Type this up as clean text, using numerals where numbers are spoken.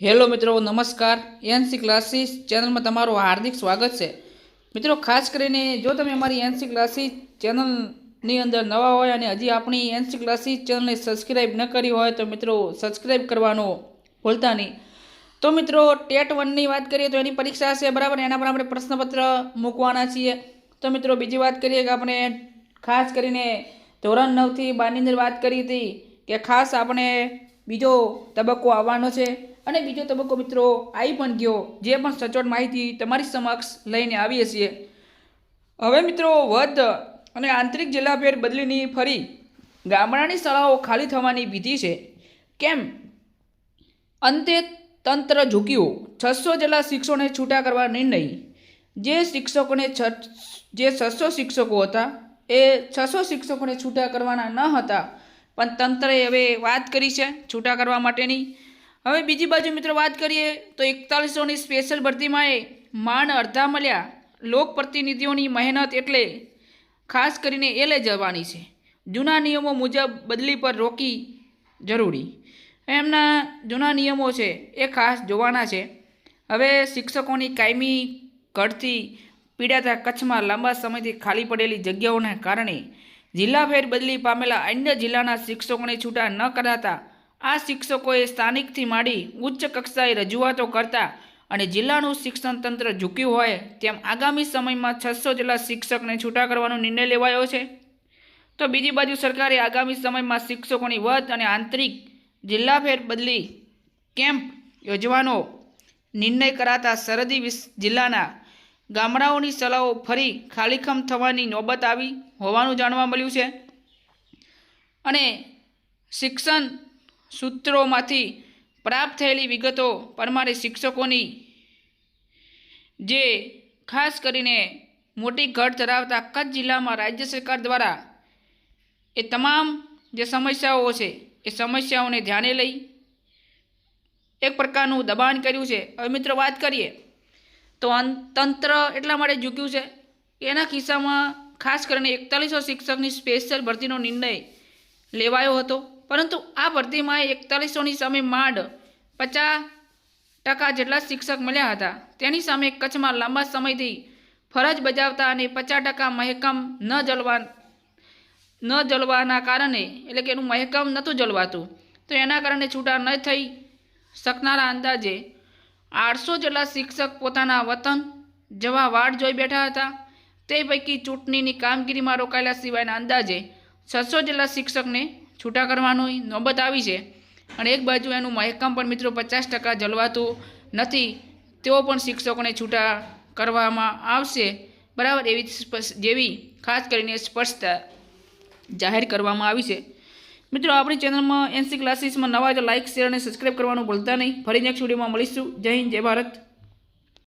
Hello મિત્રો, નમસ્કાર। NC classes ચેનલમાં તમારું હાર્દિક સ્વાગત છે। મિત્રો, ખાસ કરીને જો તમે અમારી એનસી ક્લાસીસ ચેનલની અંદર નવા હોય અને હજી આપણી એનસી ક્લાસીસ ચેનલને સબસ્ક્રાઈબ ન કરી હોય તો મિત્રો સબસ્ક્રાઈબ કરવાનો ભૂલતા નહીં। તો મિત્રો, ટેટ 1ની વાત કરીએ તો એની પરીક્ષા છે, બરાબર। એના પર આપણે પ્રશ્નપત્ર મૂકવાના છીએ। તો મિત્રો, બીજી વાત કરીએ કે આપણે ખાસ કરીને ધોરણ 9થી 12ની અંદર વાત કરી હતી કે ખાસ આપણે બીજો તબક્કો આવવાનો છે અને બીજો તબક્કો મિત્રો આવી પણ ગયો, જે પણ સચોટ માહિતી તમારી સમક્ષ લઈને આવીએ છીએ। હવે મિત્રો, વધ અને આંતરિક જિલ્લા ફેર બદલીની ફરી ગામડાની શાળાઓ ખાલી થવાની ભીતિ છે, કેમ? અંતે તંત્ર ઝૂક્યું, 600 જેટલા શિક્ષકોને છૂટા કરવા નિર્ણય। જે 600 શિક્ષકો હતા એ 600 શિક્ષકોને છૂટા કરવાના ન હતા, પણ તંત્રએ હવે વાત કરી છે છૂટા કરવા માટેની। હવે બીજી બાજુ મિત્રો વાત કરીએ તો 4100ની સ્પેશિયલ ભરતીમાં માંડ અડધા મળ્યા। લોક પ્રતિનિધિઓની મહેનત એટલે ખાસ કરીને એ લઈ જવાની છે। જૂના નિયમો મુજબ બદલી પર રોકી જરૂરી, એમના જૂના નિયમો છે એ ખાસ જોવાના છે। હવે શિક્ષકોની કાયમી ઘટથી પીડાતા કચ્છમાં લાંબા સમયથી ખાલી પડેલી જગ્યાઓના કારણે જિલ્લા ફેર બદલી પામેલા અન્ય જિલ્લાના શિક્ષકોને છૂટા ન કરાતા આ શિક્ષકોએ સ્થાનિકથી માંડી ઉચ્ચ કક્ષાએ રજૂઆતો કરતા અને જિલ્લાનું શિક્ષણ તંત્ર ઝૂક્યું હોય તેમ આગામી સમયમાં 600 જેટલા શિક્ષકને છૂટા કરવાનો નિર્ણય લેવાયો છે। તો બીજી બાજુ સરકારે આગામી સમયમાં શિક્ષકોની વધ અને આંતરિક જિલ્લા ફેર બદલી કેમ્પ યોજવાનો નિર્ણય કરાતા સરહદી જિલ્લાના ગામડાઓની શાળાઓ ફરી ખાલીખમ થવાની નોબત આવી હોવાનું જાણવા મળ્યું છે। અને શિક્ષણ સૂત્રોમાંથી પ્રાપ્ત થયેલી વિગતો પ્રમાણે શિક્ષકોની જે ખાસ કરીને મોટી ઘટ ધરાવતા કચ્છ જિલ્લામાં રાજ્ય સરકાર દ્વારા એ તમામ જે સમસ્યાઓ છે એ સમસ્યાઓને ધ્યાને લઈ એક પ્રકારનું દબાણ કર્યું છે। હવે મિત્રો વાત કરીએ તો તંત્ર એટલા માટે ઝૂક્યું છે કે એના કિસ્સામાં ખાસ કરીને 4100 શિક્ષકની સ્પેશિયલ ભરતીનો નિર્ણય લેવાયો હતો, પરંતુ આ ભરતીમાં 4100ની સામે માંડ 50% જેટલા શિક્ષક મળ્યા હતા। તેની સામે કચ્છમાં લાંબા સમયથી ફરજ બજાવતા અને 50% મહેકમ ન જલવાના કારણે, એટલે કે એનું મહેકમ નહોતું જલવાતું, તો એના કારણે છૂટા ન થઈ શકનારા અંદાજે 800 જેટલા શિક્ષક પોતાના વતન જવા વાટ જોઈ બેઠા હતા। તે પૈકી ચૂંટણીની કામગીરીમાં રોકાયેલા સિવાયના અંદાજે 600 જેટલા શિક્ષકને છૂટા કરવાની નોબત આવી છે। અને એક બાજુ એનું મહેકમ પણ મિત્રો 50% જલવાતું નથી, તેઓ પણ શિક્ષકોને છૂટા કરવામાં આવશે, બરાબર, જેવી ખાસ કરીને સ્પષ્ટતા જાહેર કરવામાં આવી છે। મિત્રો, આપણી ચેનલમાં એનસી ક્લાસીસમાં નવા તો લાઇક, શેર અને સબસ્ક્રાઈબ કરવાનું ભૂલતા નહીં। ફરી નેક્સ્ટ વિડીયોમાં મળીશું। જય હિન્દ, જય ભારત।